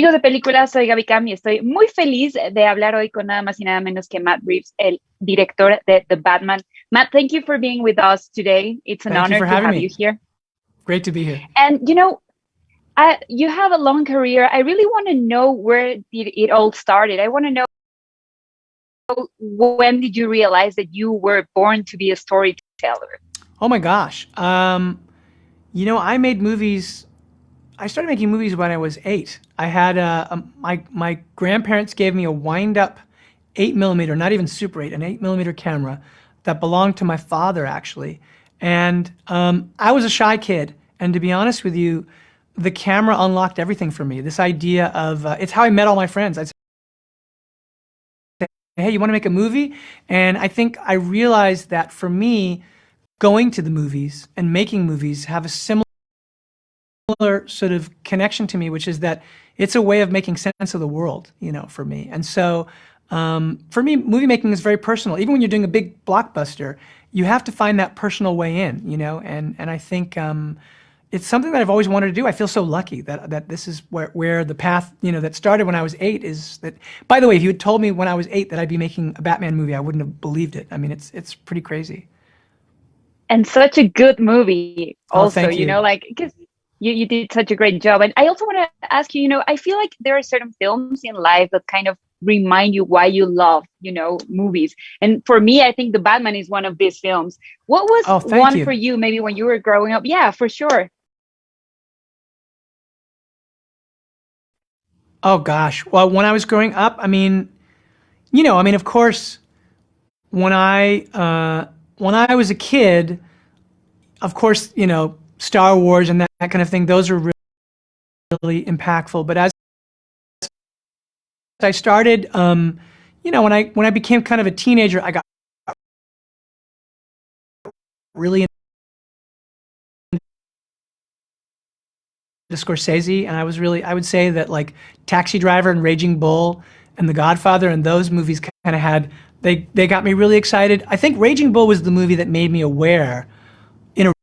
Amigos de película, soy Gaby Cam y estoy muy feliz de hablar hoy con nada más y nada menos que Matt Reeves, el director de The Batman. Matt, thank you for being with us today. It's an Thank you honor for to having have you me. here. Great to be here. And you have a long career. I really want to know where did it all started. I want to know, when did you realize that you were born to be a storyteller? Oh my gosh. I made movies. I started making movies when I was 8. I had my grandparents gave me a wind up 8 millimeter, not even Super 8, an 8 millimeter camera that belonged to my father actually. And I was a shy kid, and to be honest with you, the camera unlocked everything for me. This idea of it's how I met all my friends. I'd say, hey, you want to make a movie? And I think I realized that for me, going to the movies and making movies have a similar sort of connection to me, which is that it's a way of making sense of the world, for me. And so for me, movie making is very personal. Even when you're doing a big blockbuster, you have to find that personal way in, and I think it's something that I've always wanted to do. I feel so lucky that this is where the path, that started when I was 8 is that. By the way, if you had told me when I was 8 that I'd be making a Batman movie, I wouldn't have believed it. I mean, it's pretty crazy. And such a good movie Oh, also, thank you. like, because you did such a great job. And I also want to ask you, I feel like there are certain films in life that kind of remind you why you love, movies. And for me, I think The Batman is one of these films. What was Oh, thank one you. for you, maybe when you were growing up? Yeah, for sure. Oh gosh. Well, when I was growing up, of course, when I was a kid, of course, Star Wars and that kind of thing, those are really impactful. But as I started, when I became kind of a teenager, I got really into Scorsese, and I would say that like Taxi Driver and Raging Bull and The Godfather and those movies kind of they got me really excited. I think Raging Bull was the movie that made me aware in a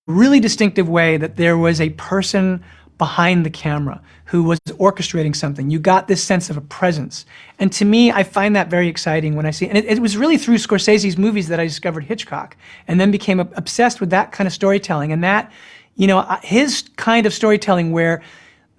really distinctive way that there was a person behind the camera who was orchestrating something. You got this sense of a presence. And to me, I find that very exciting when I see, and it was really through Scorsese's movies that I discovered Hitchcock and then became obsessed with that kind of storytelling. And that, his kind of storytelling where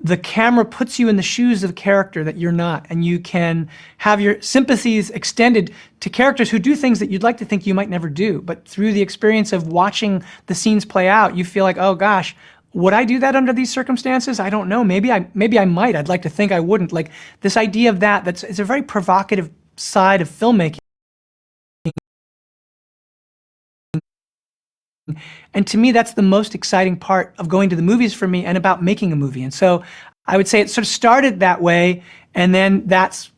the camera puts you in the shoes of a character that you're not, and you can have your sympathies extended to characters who do things that you'd like to think you might never do. But through the experience of watching the scenes play out, you feel like, oh gosh, would I do that under these circumstances? I don't know. Maybe I might. I'd like to think I wouldn't. Like this idea of it's a very provocative side of filmmaking. And to me, that's the most exciting part of going to the movies for me and about making a movie. And so I would say it sort of started that way. And then that's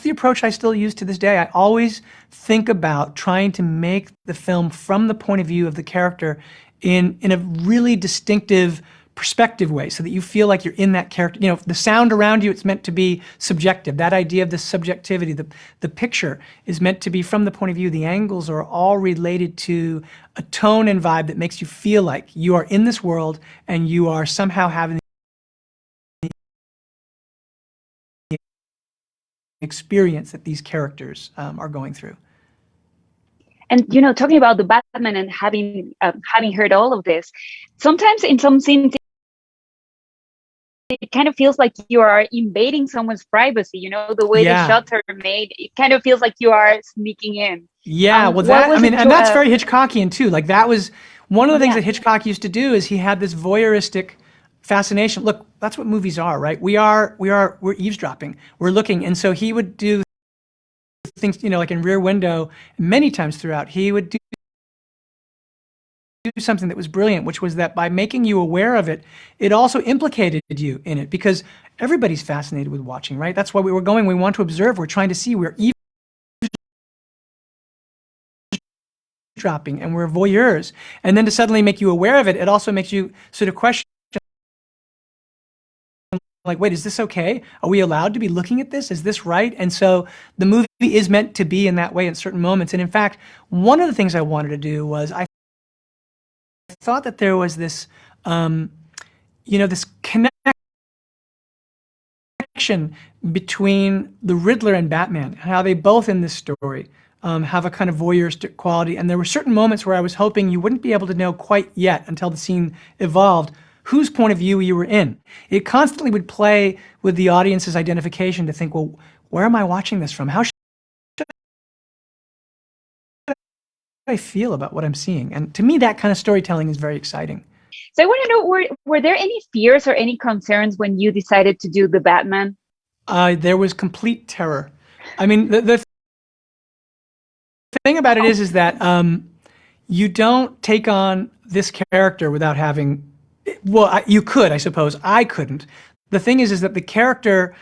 the approach I still use to this day. I always think about trying to make the film from the point of view of the character in a really distinctive perspective way so that you feel like you're in that character. The sound around you, it's meant to be subjective. That idea of the subjectivity, the picture is meant to be from the point of view. The angles are all related to a tone and vibe that makes you feel like you are in this world and you are somehow having the experience that these characters are going through. And talking about the Batman and having heard all of this, sometimes in some scenes it kind of feels like you are invading someone's privacy. The way the Yeah. shots are made, it kind of feels like you are sneaking in. Yeah, well, What was it? and that's very Hitchcockian too. Like that was one of the things Yeah, that Hitchcock used to do is he had this voyeuristic fascination. Look, that's what movies are, right? We're eavesdropping. We're looking. And so he would do things, like in Rear Window, many times throughout, he would do something that was brilliant, which was that by making you aware of it, it also implicated you in it because everybody's fascinated with watching, right? That's why we were going. We want to observe. We're trying to see. We're eavesdropping and we're voyeurs. And then to suddenly make you aware of it, it also makes you sort of question, like, wait, is this okay? Are we allowed to be looking at this? Is this right? And so the movie is meant to be in that way at certain moments. And in fact, one of the things I wanted to do was I thought that there was this, this connection between the Riddler and Batman, and how they both in this story have a kind of voyeuristic quality. And there were certain moments where I was hoping you wouldn't be able to know quite yet until the scene evolved whose point of view you were in. It constantly would play with the audience's identification to think, well, where am I watching this from? How should I feel about what I'm seeing? And to me, that kind of storytelling is very exciting. So I want to know, were there any fears or any concerns when you decided to do the Batman? There was complete terror. I mean, the thing about it is that you don't take on this character without having, well, you could, I suppose. I couldn't. The thing is that the character